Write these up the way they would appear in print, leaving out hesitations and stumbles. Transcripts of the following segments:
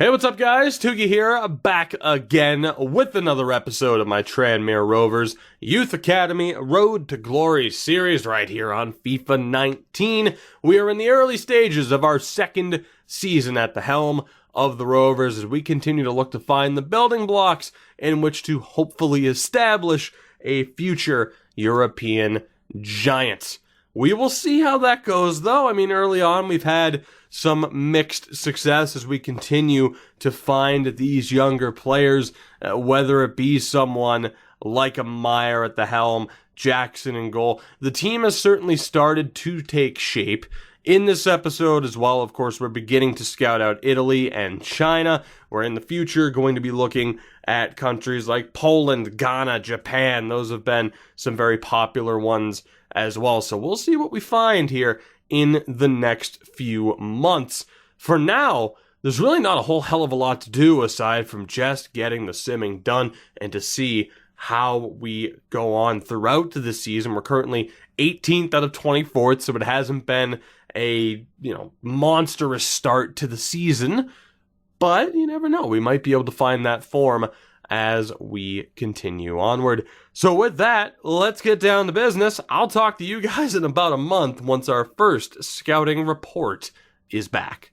Hey, what's up, guys? Tugi here, back again with another episode of my Tranmere Rovers Youth Academy Road to Glory series right here on FIFA 19. We are in the early stages of our second season at the helm of the Rovers as we continue to look to find the building blocks in which to hopefully establish a future European giant. We will see how that goes, though. I mean, early on, we've had some mixed success as we continue to find these younger players, whether it be someone like a Meyer at the helm, Jackson in goal. The team has certainly started to take shape. In this episode as well, of course, we're beginning to scout out Italy and China. We're in the future going to be looking at countries like Poland, Ghana, Japan. Those have been some very popular ones as well. So we'll see what we find here in the next few months. For now, there's really not a whole hell of a lot to do aside from just getting the simming done and to see how we go on throughout the season. We're currently 18th out of 24th, so it hasn't been a, monstrous start to the season, but you never know. We might be able to find that form as we continue onward. So with that, let's get down to business. I'll talk to you guys in about a month once our first scouting report is back.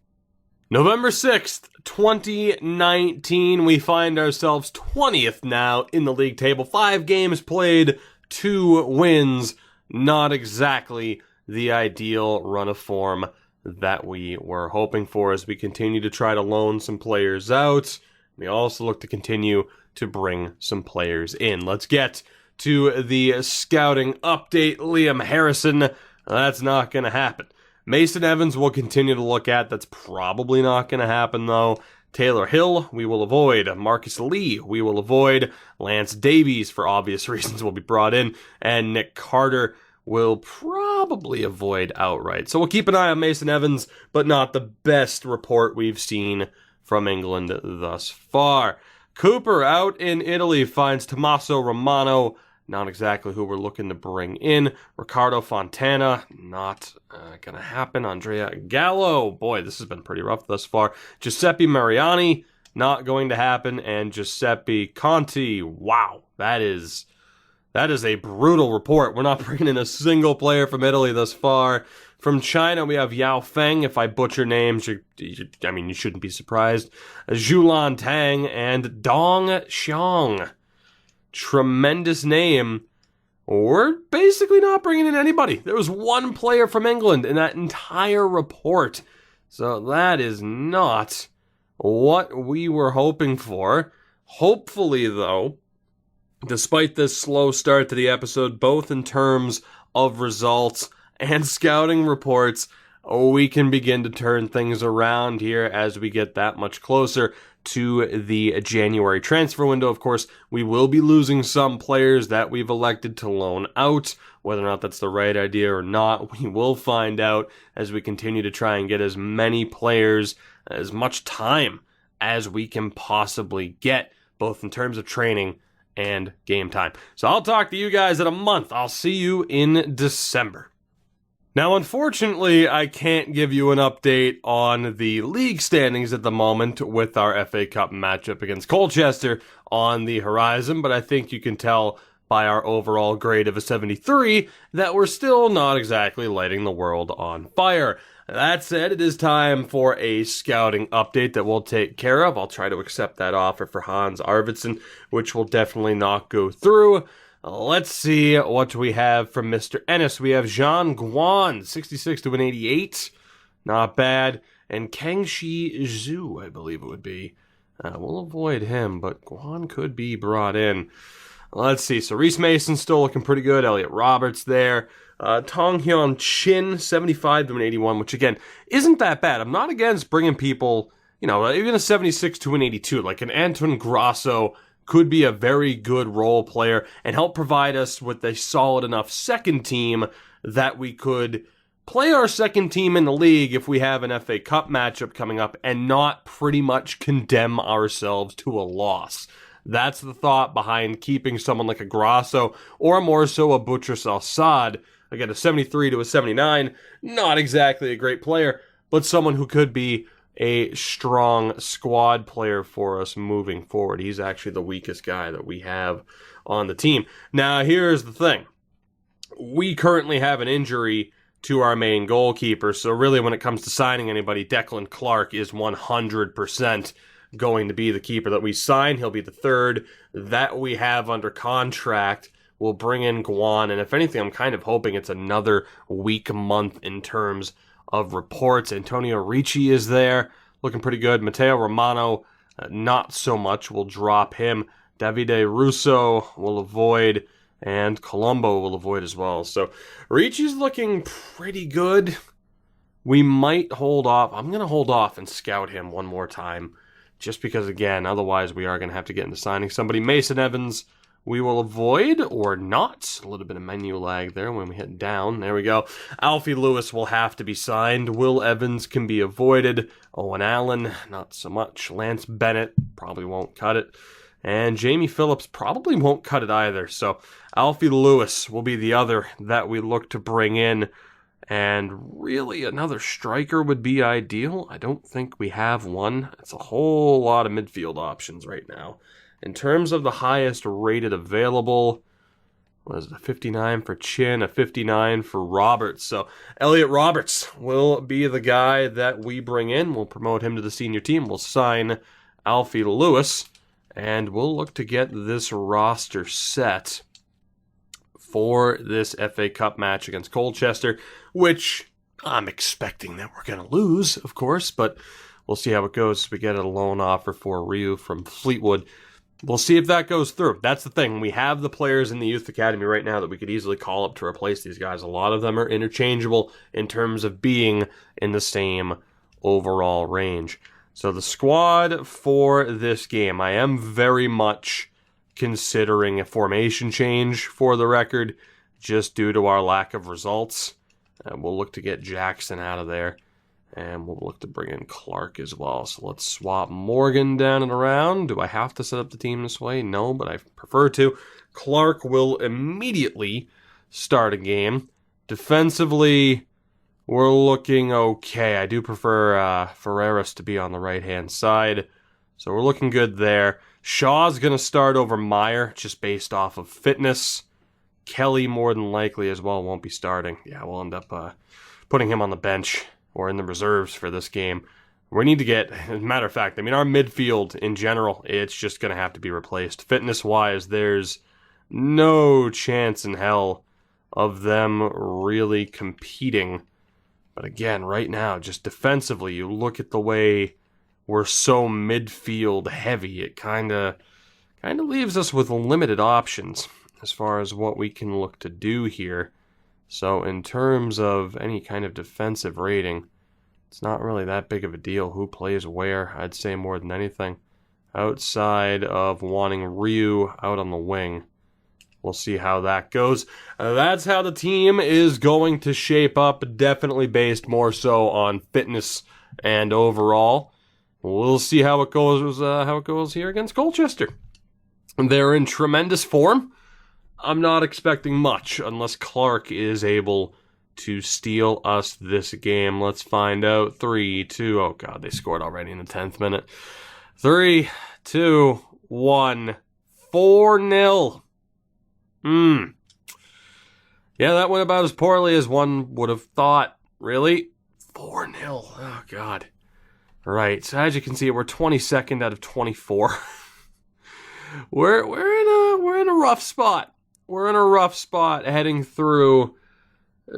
November 6th, 2019, we find ourselves 20th now in the league table. 5 games played, 2 wins. Not exactly the ideal run of form that we were hoping for as we continue to try to loan some players out. We also look to continue to bring some players in. Let's get to the scouting update. Liam Harrison, that's not going to happen. Mason Evans we'll continue to look at. That's probably not going to happen, though. Taylor Hill, we will avoid. Marcus Lee, we will avoid. Lance Davies, for obvious reasons, will be brought in. And Nick Carter will probably avoid outright. So we'll keep an eye on Mason Evans, but not the best report we've seen from England thus far. Cooper out in Italy finds Tommaso Romano, not exactly who we're looking to bring in. Ricardo Fontana, not going to happen. Andrea Gallo, boy, this has been pretty rough thus far. Giuseppe Mariani, not going to happen. And Giuseppe Conti, wow, that is a brutal report. We're not bringing in a single player from Italy thus far. From China, we have Yao Feng. If I butcher names, you shouldn't be surprised. Zhulan Tang and Dong Xiong. Tremendous name. We're basically not bringing in anybody. There was one player from England in that entire report. So that is not what we were hoping for. Hopefully, though, despite this slow start to the episode, both in terms of results and scouting reports, we can begin to turn things around here as we get that much closer to the January transfer window. Of course, we will be losing some players that we've elected to loan out. Whether or not that's the right idea or not, we will find out as we continue to try and get as many players, as much time as we can possibly get, both in terms of training and game time. So I'll talk to you guys in a month. I'll see you in December. Now, unfortunately, I can't give you an update on the league standings at the moment with our FA Cup matchup against Colchester on the horizon, but I think you can tell by our overall grade of a 73 that we're still not exactly lighting the world on fire. That said, it is time for a scouting update that we'll take care of. I'll try to accept that offer for Hans Arvidsson, which will definitely not go through. Let's see what we have from Mr. Ennis. We have Zhang Guan, 66 to an 88. Not bad. And Kangxi Zhu, I believe it would be. We'll avoid him, but Guan could be brought in. Let's see. So Reece Mason's still looking pretty good. Elliot Roberts there. Tong Hyun Chin, 75 to an 81, which again, isn't that bad. I'm not against bringing people, even a 76 to an 82, like an Anton Grasso could be a very good role player and help provide us with a solid enough second team that we could play our second team in the league if we have an FA Cup matchup coming up and not pretty much condemn ourselves to a loss. That's the thought behind keeping someone like a Grasso or more so a Butchers Al-Sad. Again, a 73 to a 79, not exactly a great player, but someone who could be a strong squad player for us moving forward. He's actually the weakest guy that we have on the team. Now, here's the thing. We currently have an injury to our main goalkeeper, so really when it comes to signing anybody, Declan Clark is 100% going to be the keeper that we sign. He'll be the third that we have under contract. We'll bring in Guan, and if anything, I'm kind of hoping it's another weak month in terms of reports. Antonio Ricci is there, looking pretty good. Matteo Romano, not so much. We'll drop him. Davide Russo will avoid, and Colombo will avoid as well. So Ricci's looking pretty good. We might hold off. I'm going to hold off and scout him one more time, just because, again, otherwise we are going to have to get into signing somebody. Mason Evans, we will avoid or not. A little bit of menu lag there when we hit down. There we go. Alfie Lewis will have to be signed. Will Evans can be avoided. Owen Allen, not so much. Lance Bennett probably won't cut it. And Jamie Phillips probably won't cut it either. So Alfie Lewis will be the other that we look to bring in. And really another striker would be ideal. I don't think we have one. It's a whole lot of midfield options right now. In terms of the highest rated available, what is it, a 59 for Chin, a 59 for Roberts. So Elliot Roberts will be the guy that we bring in. We'll promote him to the senior team. We'll sign Alfie Lewis, and we'll look to get this roster set for this FA Cup match against Colchester, which I'm expecting that we're going to lose, of course, but we'll see how it goes. We get a loan offer for Ryu from Fleetwood. We'll see if that goes through. That's the thing. We have the players in the youth academy right now that we could easily call up to replace these guys. A lot of them are interchangeable in terms of being in the same overall range. So the squad for this game, I am very much considering a formation change for the record, just due to our lack of results. We'll look to get Jackson out of there. And we'll look to bring in Clark as well. So let's swap Morgan down and around. Do I have to set up the team this way? No, but I prefer to. Clark will immediately start a game. Defensively, we're looking okay. I do prefer Ferreras to be on the right-hand side. So we're looking good there. Shaw's going to start over Meyer, just based off of fitness. Kelly, more than likely, as well, won't be starting. Yeah, we'll end up putting him on the bench or in the reserves for this game. We need to get, as a matter of fact, I mean, our midfield in general, it's just going to have to be replaced. Fitness-wise, there's no chance in hell of them really competing. But again, right now, just defensively, you look at the way we're so midfield heavy, it kind of leaves us with limited options as far as what we can look to do here. So in terms of any kind of defensive rating, it's not really that big of a deal who plays where, I'd say, more than anything. Outside of wanting Ryu out on the wing. We'll see how that goes. That's how the team is going to shape up, definitely based more so on fitness and overall. We'll see how it goes here against Colchester. They're in tremendous form. I'm not expecting much unless Clark is able to steal us this game. Let's find out. 3, 2, oh god, they scored already in the 10th minute. 3, 2, 1, 4-0. Yeah, that went about as poorly as one would have thought. Really? 4-0. Oh god. Right, so as you can see, we're 22nd out of 24. We're in a rough spot. We're in a rough spot heading through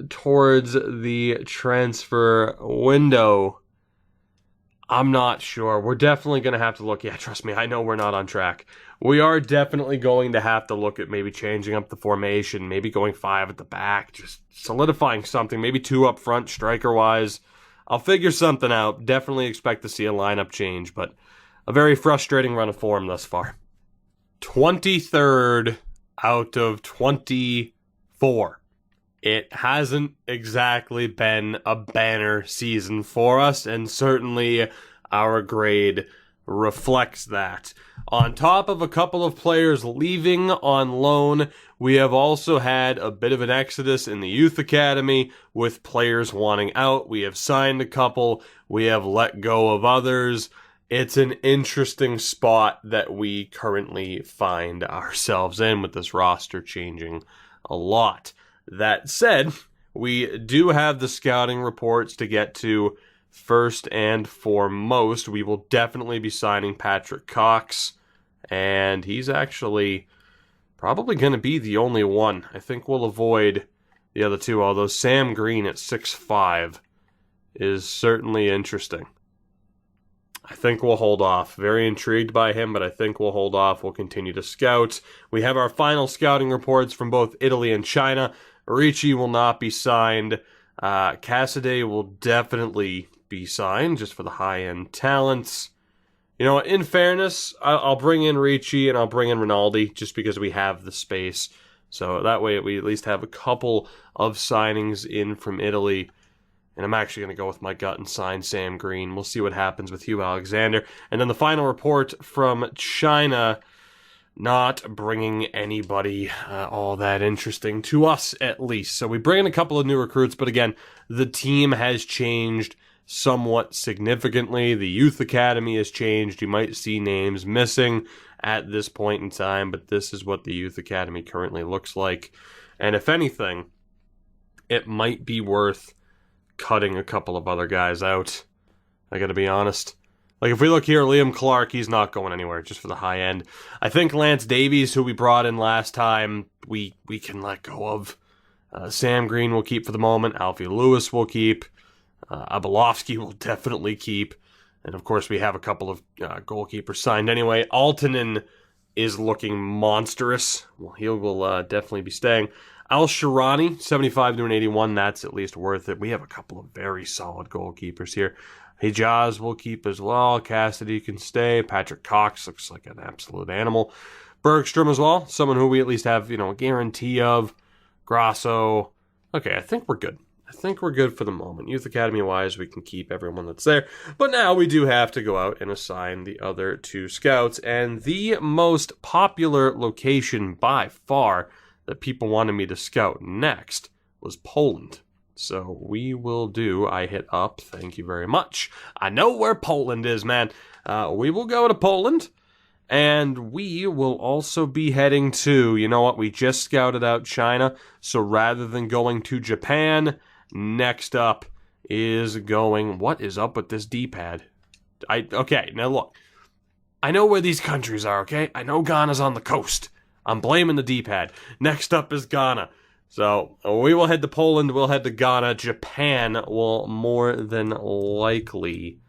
towards the transfer window. I'm not sure. We're definitely going to have to look. Yeah, trust me, I know we're not on track. We are definitely going to have to look at maybe changing up the formation, maybe going 5 at the back, just solidifying something, maybe 2 up front striker-wise. I'll figure something out. Definitely expect to see a lineup change, but a very frustrating run of form thus far. 23rd out of 24. It hasn't exactly been a banner season for us, and certainly our grade reflects that. On top of a couple of players leaving on loan, we have also had a bit of an exodus in the youth academy with players wanting out. We have signed a couple. We have let go of others. It's an interesting spot that we currently find ourselves in with this roster changing a lot. That said, we do have the scouting reports to get to. First and foremost, we will definitely be signing Patrick Cox, and he's actually probably going to be the only one. I think we'll avoid the other two, although Sam Green at 6'5" is certainly interesting. I think we'll hold off. Very intrigued by him, but I think we'll hold off. We'll continue to scout. We have our final scouting reports from both Italy and China. Ricci will not be signed. Cassidy will definitely be signed just for the high-end talents. You know, in fairness, I'll bring in Ricci and I'll bring in Rinaldi just because we have the space. So that way we at least have a couple of signings in from Italy. And I'm actually going to go with my gut and sign Sam Green. We'll see what happens with Hugh Alexander. And then the final report from China, not bringing anybody all that interesting to us, at least. So we bring in a couple of new recruits, but again, the team has changed somewhat significantly. The youth academy has changed. You might see names missing at this point in time, but this is what the youth academy currently looks like. And if anything, it might be worth cutting a couple of other guys out. I gotta be honest. Like, if we look here, Liam Clark, he's not going anywhere, just for the high end. I think Lance Davies, who we brought in last time, we can let go of. Sam Green will keep for the moment. Alfie Lewis will keep. Abelovsky will definitely keep. And, of course, we have a couple of goalkeepers signed anyway. Altonen is looking monstrous. Well, he will definitely be staying. Al Shirani, 75 to an 81, that's at least worth it. We have a couple of very solid goalkeepers here. Hijaz will keep as well. Cassidy can stay. Patrick Cox looks like an absolute animal. Bergstrom as well, someone who we at least have, a guarantee of. Grasso. Okay, I think we're good. I think we're good for the moment. Youth Academy-wise, we can keep everyone that's there. But now we do have to go out and assign the other two scouts. And the most popular location by far that people wanted me to scout next was Poland. So we will do, I hit up, thank you very much. I know where Poland is, man. We will go to Poland, and we will also be heading to, you know what, we just scouted out China, so rather than going to Japan, next up is going, what is up with this D-pad? Okay, now look, I know where these countries are, okay? I know Ghana's on the coast. I'm blaming the D-pad. Next up is Ghana. So we will head to Poland, we'll head to Ghana. Japan will more than likely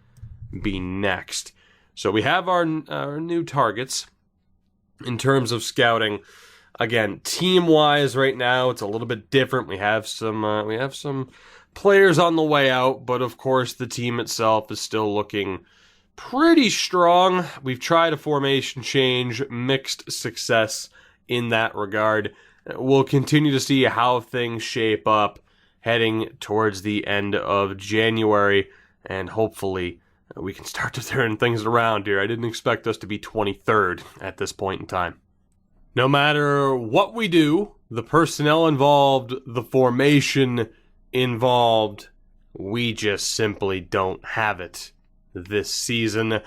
be next. So we have our new targets in terms of scouting. Again, team-wise right now, it's a little bit different. We have some players on the way out, but of course the team itself is still looking pretty strong. We've tried a formation change, mixed success in that regard. We'll continue to see how things shape up heading towards the end of January, and hopefully we can start to turn things around here. I didn't expect us to be 23rd at this point in time. No matter what we do, the personnel involved, the formation involved, we just simply don't have it this season.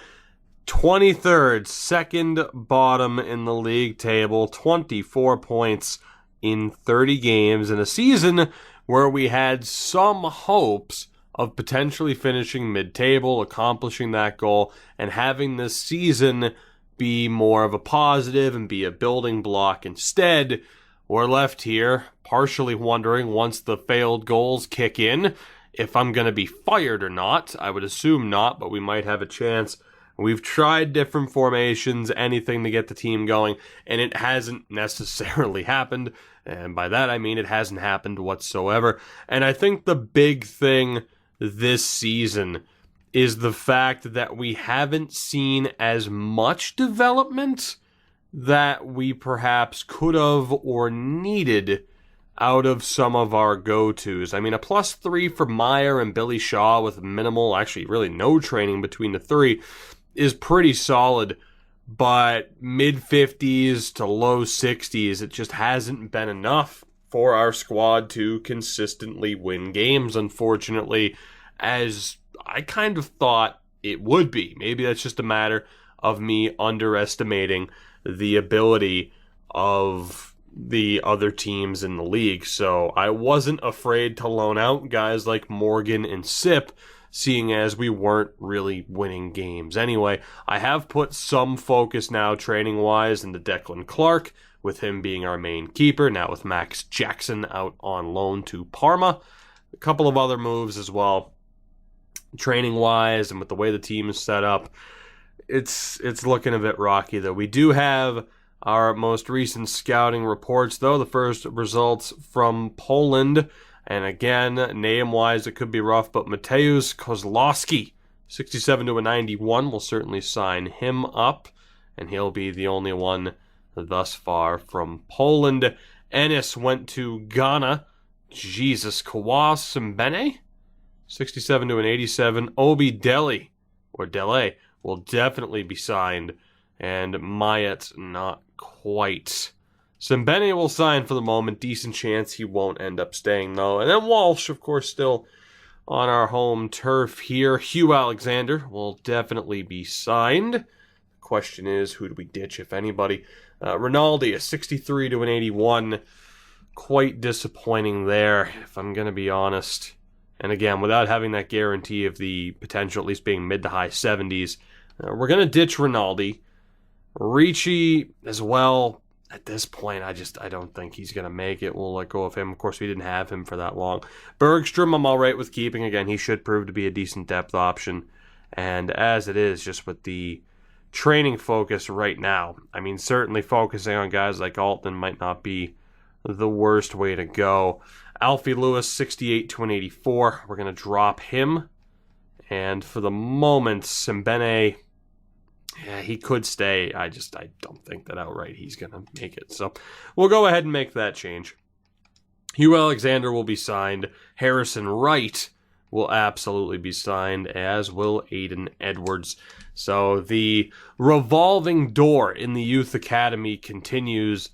23rd, second bottom in the league table, 24 points in 30 games, in a season where we had some hopes of potentially finishing mid-table, accomplishing that goal, and having this season be more of a positive and be a building block. Instead, we're left here partially wondering, once the failed goals kick in, if I'm going to be fired or not. I would assume not, but we might have a chance. We've tried different formations, anything to get the team going, and it hasn't necessarily happened. And by that I mean it hasn't happened whatsoever. And I think the big thing this season is the fact that we haven't seen as much development that we perhaps could have or needed out of some of our go-tos. I mean, a +3 for Meyer and Billy Shaw with minimal, actually really no training between the three. is pretty solid, but mid-50s to low 60s, it just hasn't been enough for our squad to consistently win games, unfortunately, as I kind of thought it would be. Maybe that's just a matter of me underestimating the ability of the other teams in the league. So I wasn't afraid to loan out guys like Morgan and Sip, seeing as we weren't really winning games. Anyway, I have put some focus now training-wise into Declan Clark, with him being our main keeper, now with Max Jackson out on loan to Parma. A couple of other moves as well, training-wise, and with the way the team is set up. It's looking a bit rocky, though. We do have our most recent scouting reports, though. The first results from Poland. And again, name-wise, it could be rough, but Mateusz Kozlowski, 67 to a 91, will certainly sign him up. And he'll be the only one thus far from Poland. Ennis went to Ghana. Jesus, Kawas Mbene, 67 to an 87. Obi Dele, or Dele, will definitely be signed. And Mayet, not quite. Simbene will sign for the moment. Decent chance he won't end up staying, though. And then Walsh, of course, still on our home turf here. Hugh Alexander will definitely be signed. The question is, who do we ditch, if anybody? Rinaldi, a 63 to an 81. Quite disappointing there, if I'm going to be honest. And again, without having that guarantee of the potential at least being mid to high 70s, we're going to ditch Rinaldi. Ricci as well. At this point, I don't think he's going to make it. We'll let go of him. Of course, we didn't have him for that long. Bergstrom, I'm all right with keeping. Again, he should prove to be a decent depth option. And as it is, just with the training focus right now, I mean, certainly focusing on guys like Altman might not be the worst way to go. Alfie Lewis, 68 to an 84. We're going to drop him. And for the moment, Simbene, yeah, he could stay. I don't think that outright he's going to make it. So we'll go ahead and make that change. Hugh Alexander will be signed. Harrison Wright will absolutely be signed, as will Aiden Edwards. So the revolving door in the youth academy continues,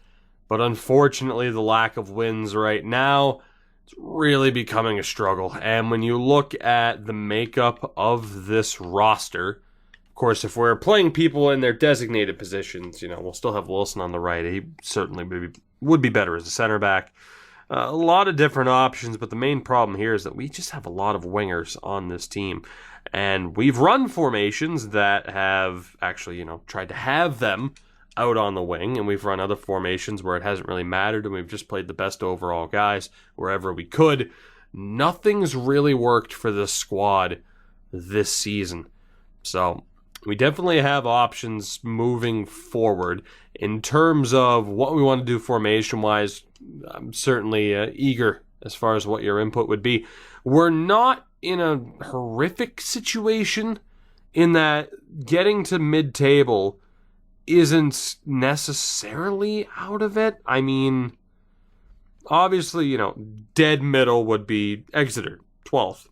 but unfortunately the lack of wins right now, it's really becoming a struggle. And when you look at the makeup of this roster, of course, if we're playing people in their designated positions, we'll still have Wilson on the right. He certainly would be better as a center back. A lot of different options, but the main problem here is that we just have a lot of wingers on this team. And we've run formations that have actually, tried to have them out on the wing, and we've run other formations where it hasn't really mattered, and we've just played the best overall guys wherever we could. Nothing's really worked for this squad this season. So we definitely have options moving forward. In terms of what we want to do formation-wise, I'm certainly eager as far as what your input would be. We're not in a horrific situation in that getting to mid-table isn't necessarily out of it. I mean, obviously, dead middle would be Exeter, 12th.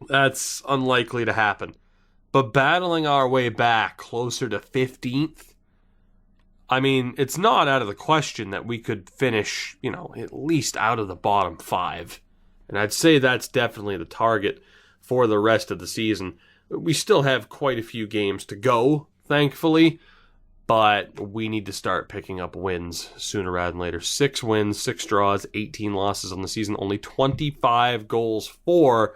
That's unlikely to happen. But battling our way back closer to 15th, I mean, it's not out of the question that we could finish, at least out of the bottom 5. And I'd say that's definitely the target for the rest of the season. We still have quite a few games to go, thankfully, but we need to start picking up wins sooner rather than later. 6 wins, 6 draws, 18 losses on the season, only 25 goals for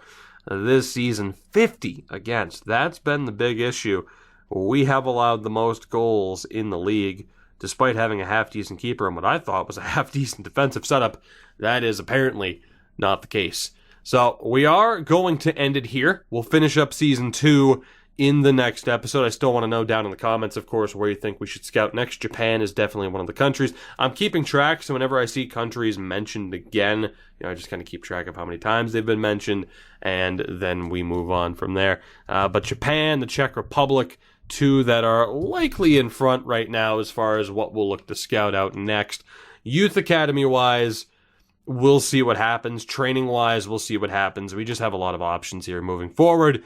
this season, 50 against. That's been the big issue. We have allowed the most goals in the league, despite having a half-decent keeper and what I thought was a half-decent defensive setup. That is apparently not the case. So we are going to end it here. We'll finish up Season 2 in the next episode. I still want to know down in the comments, of course, where you think we should scout next. Japan is definitely one of the countries. I'm keeping track, so whenever I see countries mentioned again, I just kind of keep track of how many times they've been mentioned, and then we move on from there. But Japan, the Czech Republic, 2 that are likely in front right now as far as what we'll look to scout out next. Youth Academy-wise, we'll see what happens. Training-wise, we'll see what happens. We just have a lot of options here moving forward.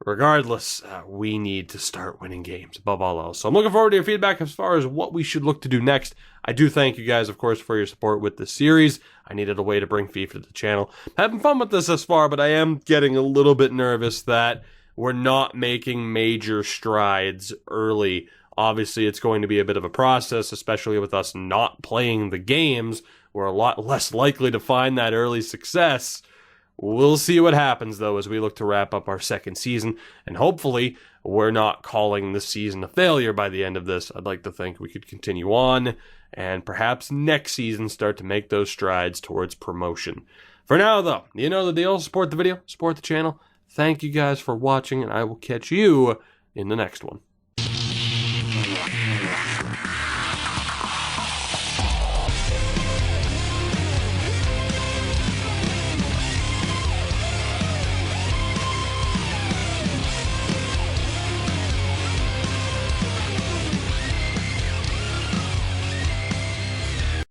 regardless, we need to start winning games above all else. So I'm looking forward to your feedback as far as what we should look to do next. I do thank you guys, of course, for your support with this series. I needed a way to bring FIFA to the channel. Having fun with this thus far, but I am getting a little bit nervous that we're not making major strides early. Obviously, it's going to be a bit of a process, especially with us not playing the games. We're a lot less likely to find that early success. We'll see what happens, though, as we look to wrap up our second season, and hopefully we're not calling this season a failure by the end of this. I'd like to think we could continue on, and perhaps next season start to make those strides towards promotion. For now, though, you know the deal. Support the video, support the channel. Thank you guys for watching, and I will catch you in the next one.